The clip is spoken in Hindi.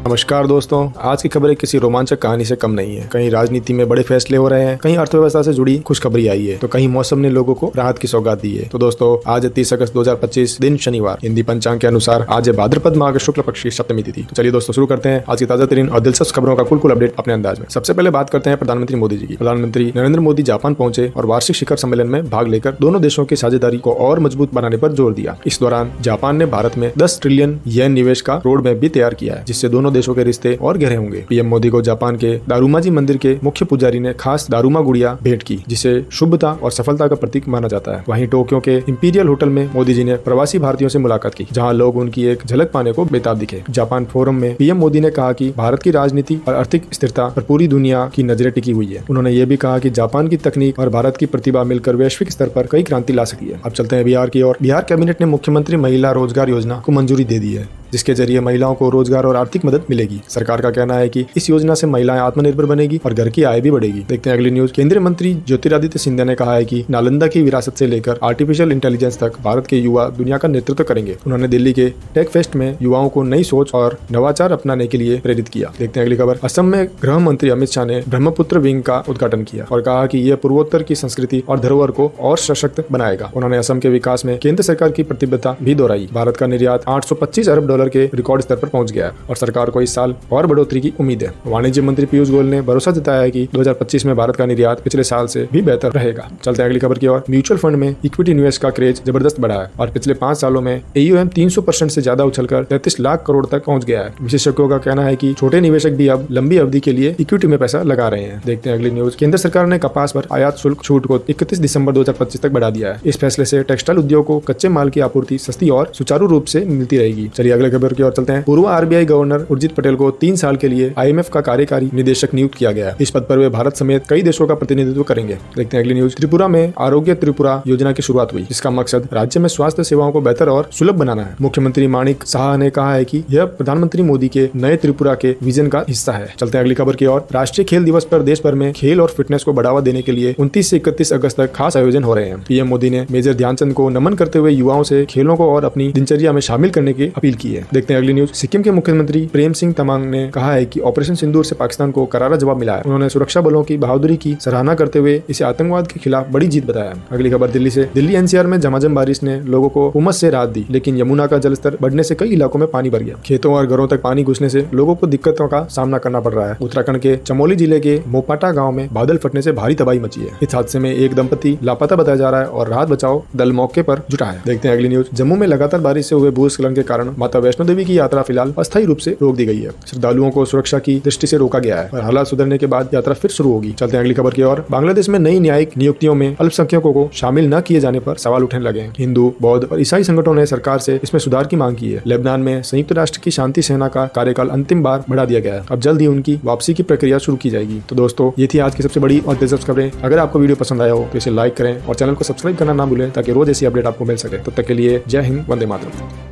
नमस्कार दोस्तों, आज की खबर किसी रोमांचक कहानी से कम नहीं है। कहीं राजनीति में बड़े फैसले हो रहे हैं, कहीं अर्थव्यवस्था से जुड़ी खुशखबरी आई है, तो कहीं मौसम ने लोगों को राहत की सौगात दी है। तो दोस्तों, आज 30 अगस्त 2025 दिन शनिवार, हिंदी पंचांग के अनुसार आज है भाद्रपद माह के शुक्ल पक्ष की सप्तमी तिथि। तो चलिए दोस्तों, शुरू करते हैं आज की ताजा तरीन और दिलचस्प खबरों का कुल अपडेट अपने अंदाज में। सबसे पहले बात करते हैं प्रधानमंत्री मोदी जी की। प्रधानमंत्री नरेंद्र मोदी जापान पहुंचे और वार्षिक शिखर सम्मेलन में भाग लेकर दोनों देशों की साझेदारी को और मजबूत बनाने पर जोर दिया। इस दौरान जापान ने भारत में 10 ट्रिलियन येन निवेश का रोड मैप भी तैयार किया है, जिससे दोनों देशों के रिश्ते और गहरे होंगे। पीएम मोदी को जापान के दारुमाजी मंदिर के मुख्य पुजारी ने खास दारुमा गुड़िया भेंट की, जिसे शुभता और सफलता का प्रतीक माना जाता है। वहीं टोक्यो के इंपीरियल होटल में मोदी जी ने प्रवासी भारतीयों से मुलाकात की, जहां लोग उनकी एक झलक पाने को बेताब दिखे। जापान फोरम में पीएम मोदी ने कहा कि भारत की राजनीति और आर्थिक स्थिरता पर पूरी दुनिया की नजरें टिकी हुई है। उन्होंने ये भी कहा कि जापान की तकनीक और भारत की प्रतिभा मिलकर वैश्विक स्तर पर कई क्रांति ला सकती है। अब चलते हैं बिहार की ओर। बिहार कैबिनेट ने मुख्यमंत्री महिला रोजगार योजना को मंजूरी दे दी है, जिसके जरिए महिलाओं को रोजगार और आर्थिक मदद मिलेगी। सरकार का कहना है कि इस योजना से महिलाएं आत्मनिर्भर बनेगी और घर की आय भी बढ़ेगी। देखते हैं अगली न्यूज। केंद्रीय मंत्री ज्योतिरादित्य सिंधिया ने कहा है कि नालंदा की विरासत से लेकर आर्टिफिशियल इंटेलिजेंस तक भारत के युवा दुनिया का नेतृत्व करेंगे। उन्होंने दिल्ली के टेक फेस्ट में युवाओं को नई सोच और नवाचार अपनाने के लिए प्रेरित किया। देखते हैं अगली खबर। असम में गृह मंत्री अमित शाह ने ब्रह्मपुत्र विंग का उद्घाटन किया और कहा कि यह पूर्वोत्तर की संस्कृति और धरोहर को और सशक्त बनाएगा। उन्होंने असम के विकास में केंद्र सरकार की प्रतिबद्धता भी दोहराई। भारत का निर्यात $825 अरब के रिकॉर्ड स्तर पर पहुंच गया है और सरकार को इस साल और बढ़ोतरी की उम्मीद है। वाणिज्य मंत्री पीयूष गोयल ने भरोसा जताया है कि 2025 में भारत का निर्यात पिछले साल से भी बेहतर रहेगा। चलते हैं अगली खबर की ओर। म्यूचुअल फंड में इक्विटी निवेश का क्रेज जबरदस्त बढ़ा है और पिछले 5 सालों में AUM 300% से ज्यादा उछलकर 33 लाख करोड़ तक पहुंच गया है। विशेषज्ञों का कहना है कि छोटे निवेशक भी अब लंबी अवधि के लिए इक्विटी में पैसा लगा रहे हैं। देखते हैं अगली न्यूज। केंद्र सरकार ने कपास पर आयात शुल्क छूट को 31 दिसंबर 2025 तक बढ़ा दिया है। इस फैसले से टेक्सटाइल उद्योग को कच्चे माल की आपूर्ति सस्ती और सुचारू रूप से मिलती रहेगी। चलिए अगले खबर की ओर चलते हैं। पूर्व RBI गवर्नर उर्जित पटेल को 3 साल के लिए IMF का कार्यकारी निदेशक नियुक्त किया गया है। इस पद पर वे भारत समेत कई देशों का प्रतिनिधित्व करेंगे। देखते हैं अगली न्यूज। त्रिपुरा में आरोग्य त्रिपुरा योजना की शुरुआत हुई, जिसका मकसद राज्य में स्वास्थ्य सेवाओं को बेहतर और सुलभ बनाना है। मुख्यमंत्री माणिक साहा ने कहा है कि यह प्रधानमंत्री मोदी के नए त्रिपुरा के विजन का हिस्सा है। चलते हैं अगली खबर की ओर। राष्ट्रीय खेल दिवस पर देश भर में खेल और फिटनेस को बढ़ावा देने के लिए 29 से 31 अगस्त तक खास आयोजन हो रहे हैं। पीएम मोदी ने मेजर ध्यानचंद को नमन करते हुए युवाओं से खेलों को और अपनी दिनचर्या में शामिल करने की अपील की है। देखते हैं अगली न्यूज। सिक्किम के मुख्यमंत्री प्रेम सिंह तमांग ने कहा है कि ऑपरेशन सिंदूर से पाकिस्तान को करारा जवाब मिला है। उन्होंने सुरक्षा बलों की बहादुरी की सराहना करते हुए इसे आतंकवाद के खिलाफ बड़ी जीत बताया। अगली खबर दिल्ली से। दिल्ली NCR में झमाझम बारिश ने लोगों को उमस से राहत दी, लेकिन यमुना का जलस्तर बढ़ने से कई इलाकों में पानी भर गया। खेतों और घरों तक पानी घुसने से लोगों को दिक्कतों का सामना करना पड़ रहा है। उत्तराखंड के चमोली जिले के मोपाटा गाँव में बादल फटने से भारी तबाही मची है। इस हादसे में एक दंपति लापता बताया जा रहा है और राहत बचाव दल मौके पर जुटा है। देखते हैं अगली न्यूज। जम्मू में लगातार बारिश से हुए भूस्खलन के कारण माता वैष्णो देवी की यात्रा फिलहाल अस्थायी रूप से रोक दी गई है। श्रद्धालुओं को सुरक्षा की दृष्टि से रोका गया है और हालात सुधरने के बाद यात्रा फिर शुरू होगी। चलते हैं अगली खबर की ओर। बांग्लादेश में नई न्यायिक नियुक्तियों में अल्पसंख्यकों को शामिल न किए जाने पर सवाल उठने लगे हैं। हिंदू, बौद्ध और ईसाई संगठनों ने सरकार से इसमें सुधार की मांग की है। लेबनान में संयुक्त राष्ट्र की शांति सेना का कार्यकाल अंतिम बार बढ़ा दिया गया है। अब जल्द ही उनकी वापसी की प्रक्रिया शुरू की जाएगी। तो दोस्तों, ये थी आज की सबसे बड़ी और दिलचस्प खबरें। अगर आपको वीडियो पसंद आया हो तो इसे लाइक करें और चैनल को सब्सक्राइब करना ना भूलें, ताकि रोज ऐसी अपडेट आपको मिल सके। तब तक के लिए जय हिंद, वंदे मातरम।